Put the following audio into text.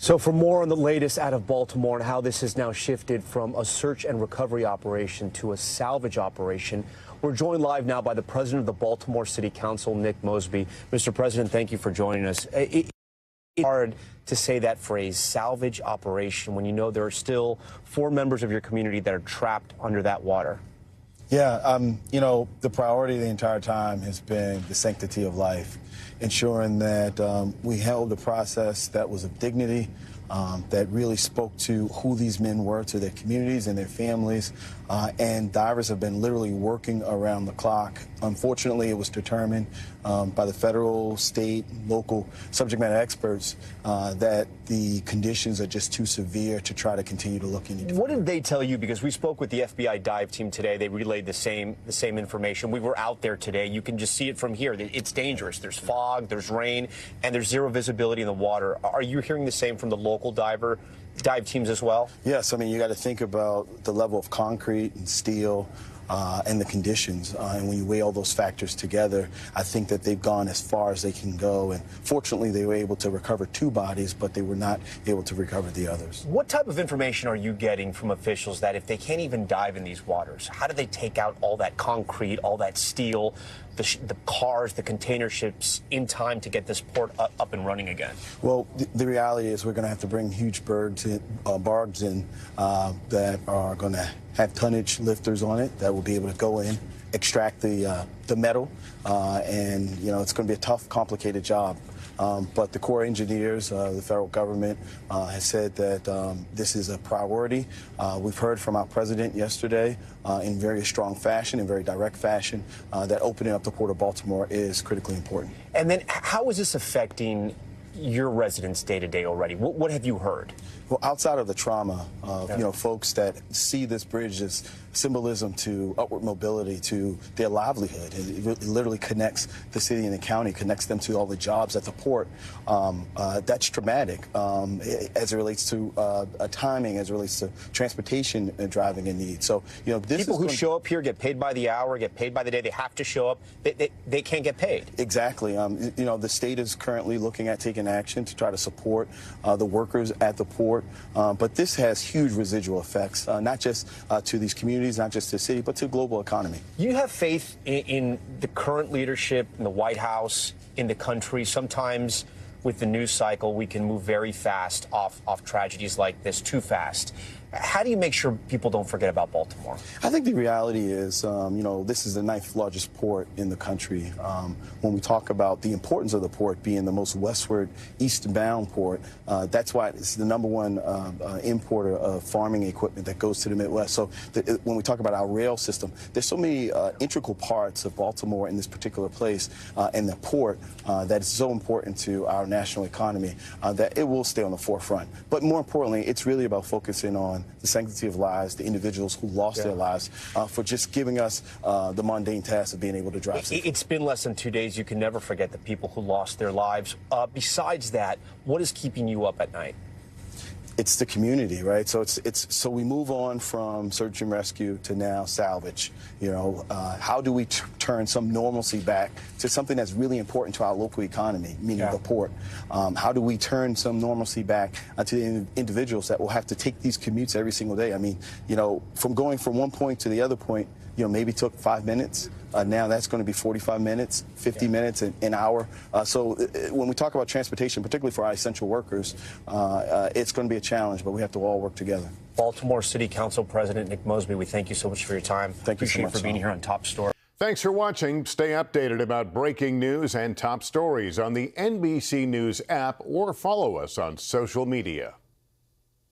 So for more on the latest out of Baltimore and how this has now shifted from a search and recovery operation to a salvage operation, we're joined live now by the president of the Baltimore City Council, Nick Mosby. Mr. President, thank you for joining us. It's hard to say that phrase, salvage operation, when you know there are still 4 members of your community that are trapped under that water. Yeah, the priority the entire time has been the sanctity of life, ensuring that we held the process that was of dignity, that really spoke to who these men were, to their communities and their families. And divers have been literally working around the clock. Unfortunately, it was determined by the federal, state, local subject matter experts that the conditions are just too severe to try to continue to look into. What did they tell you? Because we spoke with the FBI dive team today. They relayed the same information. We were out there today. You can just see it from here. It's dangerous. There's fog, there's rain, and there's zero visibility in the water. Are you hearing the same from the local dive teams as well? Yes, I mean, you got to think about the level of concrete and steel and the conditions. And when you weigh all those factors together, I think that they've gone as far as they can go. And fortunately, they were able to recover 2 bodies, but they were not able to recover the others. What type of information are you getting from officials that if they can't even dive in these waters, how do they take out all that concrete, all that steel, the cars, the container ships in time to get this port up and running again? Well, the reality is we're going to have to bring huge barges in that are going to have tonnage lifters on it that will be able to go in, extract the metal, and it's going to be a tough, complicated job. But the Corps engineers, the federal government, has said that this is a priority. We've heard from our president yesterday in very strong fashion, in very direct fashion, that opening up the Port of Baltimore is critically important. And then how is this affecting your residents day to day already? What have you heard? Well, outside of the trauma of folks that see this bridge as symbolism to upward mobility, to their livelihood, it literally connects the city and the county, connects them to all the jobs at the port. That's traumatic as it relates to timing, as it relates to transportation and driving in need. So this people who show up here get paid by the hour, get paid by the day. They have to show up. They can't get paid. Exactly. The state is currently looking at taking action to try to support the workers at the port. But this has huge residual effects, not just to these communities, not just to the city, but to the global economy. You have faith in the current leadership, in the White House, in the country. Sometimes with the news cycle, we can move very fast off tragedies like this, too fast. How do you make sure people don't forget about Baltimore? I think the reality is, this is the 9th largest port in the country. When we talk about the importance of the port being the most westward, eastbound port, that's why it's the #1 importer of farming equipment that goes to the Midwest. So when we talk about our rail system, there's so many integral parts of Baltimore in this particular place and the port that is so important to our national economy that it will stay on the forefront. But more importantly, it's really about focusing on the sanctity of lives, the individuals who lost their lives, for just giving us the mundane task of being able to drive safely. It's been less than 2 days. You can never forget the people who lost their lives. Besides that, what is keeping you up at night? It's the community, right? So so we move on from search and rescue to now salvage. How do we turn some normalcy back to something that's really important to our local economy, meaning the port? How do we turn some normalcy back to the individuals that will have to take these commutes every single day? I mean, from going from one point to the other point, maybe took 5 minutes. Now that's going to be 45 minutes, 50 minutes, an hour. So when we talk about transportation, particularly for our essential workers, it's going to be a challenge, but we have to all work together. Baltimore City Council President Nick Mosby, we thank you so much for your time. Thank you so much. Appreciate you for being here on Top Story. Thanks for watching. Stay updated about breaking news and top stories on the NBC News app or follow us on social media.